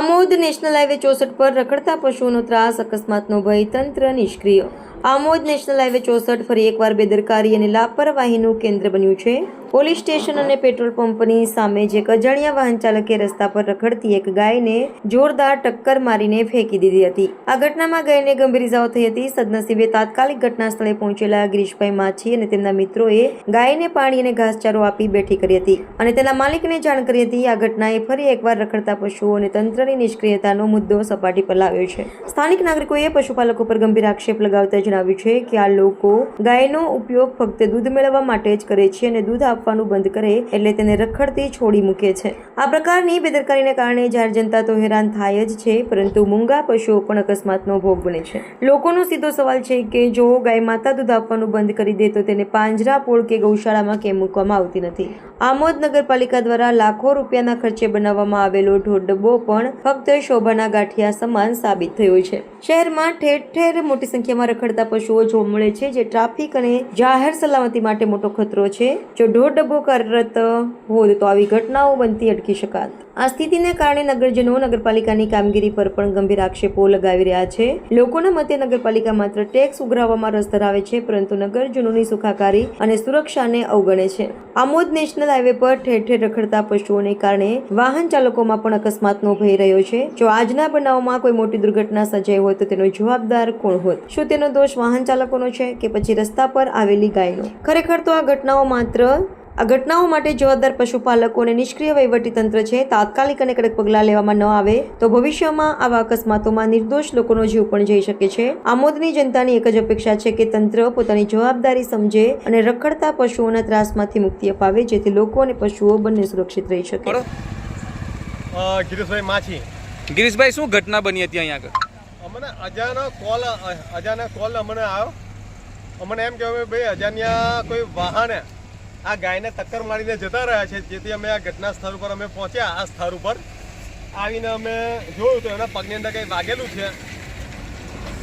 Amod national highway 64 પર રખડતા પશુઓનો ત્રાસ, અકસ્માતનો ભય, તંત્ર નિષ્ક્રિય। આમોદ નેશનલ હાઈવે 64 ફરી એકવાર બેદરકારી અને લાપરવાહીનું કેન્દ્ર બન્યું છે। પોલીસ સ્ટેશન અને પેટ્રોલ પંપની સામે જ એક અજાણ્યા વાહન ચાલકે રસ્તા પર રખડતી એક ગાયને જોરદાર ટક્કર મારીને ફેંકી દીધી હતી। આ ઘટનામાં ગાયને ગંભીર ઇજાઓ થઈ હતી। સદનસીબે તાત્કાલિક ઘટના સ્થળે પહોંચેલા ગિરીશભાઈ માછી અને તેમના મિત્રોએ ગાયને પાણી અને ઘાસચારો આપી બેઠી કરી હતી અને તેના માલિકને જાણ કરી હતી। આ ઘટનાએ ફરી એકવાર રખડતા પશુઓ અને તંત્રની નિષ્ક્રિયતાનો મુદ્દો સપાટી પર લાવ્યો છે। સ્થાનિક નાગરિકોએ પશુપાલકો પર ગંભીર આક્ષેપ લગાવતા જણાવ્યું છે કે આ લોકો ગાયનો ઉપયોગ ફક્ત દૂધ મેળવવા માટે જ કરે છે અને દૂધ આપવાનું બંધ કરે એટલે તેને રખડતી છોડી મૂકે છે। આ પ્રકારની બેદરકારીને કારણે જાહેર જનતા તો હેરાન થાય જ છે, પરંતુ મૂંગા પશુઓ પણ અકસ્માતનો ભોગ બને છે। લોકોનો સીધો સવાલ છે કે જો ગાય માતા દૂધ આપવાનું બંધ કરી દે તો તેને પાંજરાપોળ કે ગૌશાળામાં કેમ મૂકવામાં આવતી નથી। આમોદ નગરપાલિકા દ્વારા લાખો રૂપિયાના ખર્ચે બનાવવામાં આવેલો ઢોર ડબ્બો પણ ફક્ત શોભાના ગાંઠિયા સમાન સાબિત થયો છે। શહેરમાં ઠેર ઠેર મોટી સંખ્યામાં રખડતા પશુઓ જોવા મળે છે, જે ટ્રાફિક અને જાહેર સલામતી માટે મોટો ખતરો છે। જો ઢોર ડબ્બો કાર્યરત હોત તો આવી ઘટનાઓ બનતી અટકી શકાત। આ સ્થિતિને કારણે નગરજનો નગરપાલિકાની કામગીરી પર પણ ગંભીર આક્ષેપો લગાવી રહ્યા છે। લોકોના મતે નગરપાલિકા માત્ર ટેક્સ ઉઘરાવવામાં રસ ધરાવે છે, પરંતુ નગરજનોની સુખાકારી અને સુરક્ષાને અવગણે છે। આમોદ નેશનલ હાઈવે પર ઠેર ઠેર રખડતા પશુઓને કારણે વાહન ચાલકોમાં પણ અકસ્માતનો ભય રહ્યો છે। જો આજના બનાવમાં કોઈ મોટી દુર્ઘટના સર્જાઈ હોય તો તેનો જવાબદાર કોણ હોત? શું તેનો દોષ વાહન ચાલકોનો છે કે પછી રસ્તા પર આવેલી ગાયનો? ખરેખર તો આ ઘટનાઓ માટે જવાબદાર પશુપાલકો અને નિષ્ક્રિય વહીવટી તંત્ર છે। તાત્કાલિક અને કડક પગલાં લેવામાં ન આવે તો ભવિષ્યમાં આવા અકસ્માતોમાં નિર્દોષ લોકોનો જીવ પણ જઈ શકે છે। આમોદની જનતાની એક જ અપેક્ષા છે કે તંત્ર પોતાની જવાબદારી સમજે અને રખડતા પશુઓના ત્રાસમાંથી મુક્તિ અપાવે, જેથી લોકો અને પશુઓ બંને સુરક્ષિત રહી શકે। ગિરીશભાઈ માછી। ગિરીશભાઈ, શું ઘટના બની હતી અહીંયા આગળ? અમને અજાણ્યા કોલ અમને આવ્યો। અમને એમ કહેવાય ભાઈ અજાણ્યા કોઈ વાહને આ ગાયને ટક્કર મારીને જતા રહ્યા છે, જેથી અમે આ ઘટના સ્થળ ઉપર અમે પહોંચ્યા। આ સ્થળ ઉપર આવીને અમે જોયું તો એના પગની અંદર કંઈ વાગેલું છે।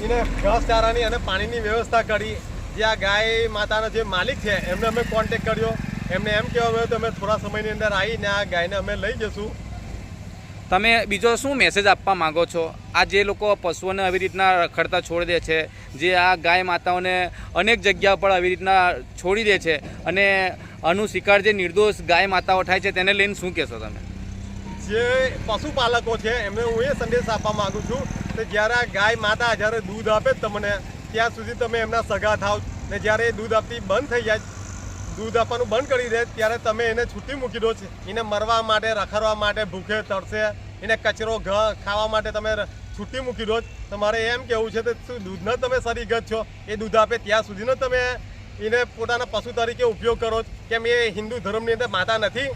એને ઘાસચારાની અને પાણીની વ્યવસ્થા કરી। જે આ ગાય માતાના જે માલિક છે એમને અમે કોન્ટેક કર્યો। એમને એમ કહેવામાં આવ્યું તો અમે થોડા સમયની અંદર આવીને આ ગાયને અમે લઈ જશું। તમે બીજો શું મેસેજ આપવા માંગો છો? આ જે લોકો પશુઓને આવી રીતના રખડતા છોડી દે છે, જે આ ગાય માતાઓને અનેક જગ્યા પર આવી રીતના છોડી દે છે અને આનું શિકાર જે નિર્દોષ ગાય માતાઓ થાય છે, તેને લઈને શું કહેશો તમે? જે પશુપાલકો છે એમને હું એ સંદેશ આપવા માગું છું કે જ્યારે આ ગાય માતા જ્યારે દૂધ આપે તમને ત્યાં સુધી તમે એમના સગા થાવ ને જ્યારે એ દૂધ આપતી બંધ થઈ જાય, દૂધ આપવાનું બંધ કરી દે ત્યારે તમે એને છૂટી મૂકી દો। એને મરવા માટે, રખડવા માટે, ભૂખે તરસે, એને કચરો ખાવા માટે તમે છૂટી મૂકી દો। તમારે એમ કહેવું છે કે શું દૂધના તમે સરીગત છો? એ દૂધ આપે ત્યાં સુધીનો તમે એને પોતાના પશુ તરીકે ઉપયોગ કરો? કેમ એ હિન્દુ ધર્મની અંદર માતા નથી?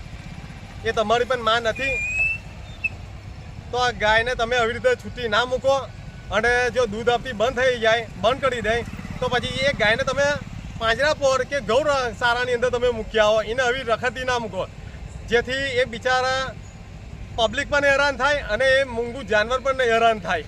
એ તમારી પણ માં નથી? તો આ ગાયને તમે આવી રીતે છૂટી ના મૂકો અને જો દૂધ આપતી બંધ કરી દે તો પછી એ ગાયને તમે પાંજરાપોળ કે ગૌશાળાની અંદર તમે મૂક્યા હો, એને આવી રખડતી ના મૂકો, જેથી એ બિચારા પબ્લિક પણ હેરાન થાય અને એ મૂંગું જાનવર પણ હેરાન થાય।